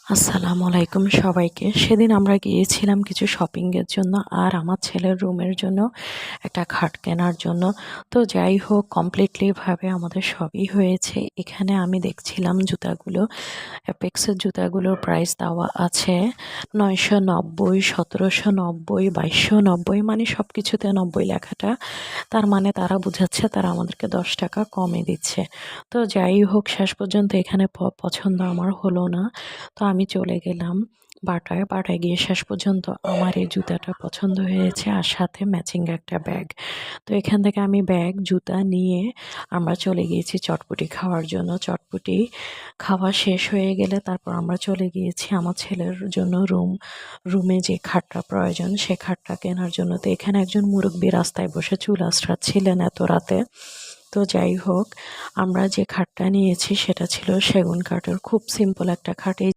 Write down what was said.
আসসালামু আলাইকুম সবাইকে। সেদিন আমরা গিয়েছিলাম কিছু শপিংয়ের জন্য আর আমার ছেলের রুমের জন্য একটা খাট কেনার জন্য। তো যাই হোক কমপ্লিটলি ভাবে আমাদের সবই হয়েছে। এখানে আমি দেখছিলাম জুতাগুলো, অ্যাপেক্সের জুতাগুলোর প্রাইস দেওয়া আছে 990, 1790, 2290, মানে সব কিছুতে 90 লেখাটা। তার মানে তারা বুঝাচ্ছে তারা আমাদেরকে 10 টাকা কমে দিচ্ছে। তো যাই হোক শেষ পর্যন্ত এখানে পছন্দ আমার হলো না। তো আমি চলে গেলাম বাটায় গিয়ে শেষ পর্যন্ত আমার এই জুতাটা পছন্দ হয়েছে আর সাথে ম্যাচিং একটা ব্যাগ। তো এখান থেকে আমি ব্যাগ জুতা নিয়ে আমরা চলে গিয়েছি চটপটি খাওয়ার জন্য। চটপটি খাওয়া শেষ হয়ে গেলে তারপর আমরা চলে গিয়েছি আমার ছেলের জন্য রুমে যে খাটটা প্রয়োজন সে খাটটা কেনার জন্য। তো এখানে একজন মুরব্বি রাস্তায় বসে চুল আঁচড়াচ্ছিলেন এত রাতে। তো যাই হোক আমরা যে খাটটা নিয়েছি সেটা ছিল সেগুন কাঠের, খুব সিম্পল একটা খাট।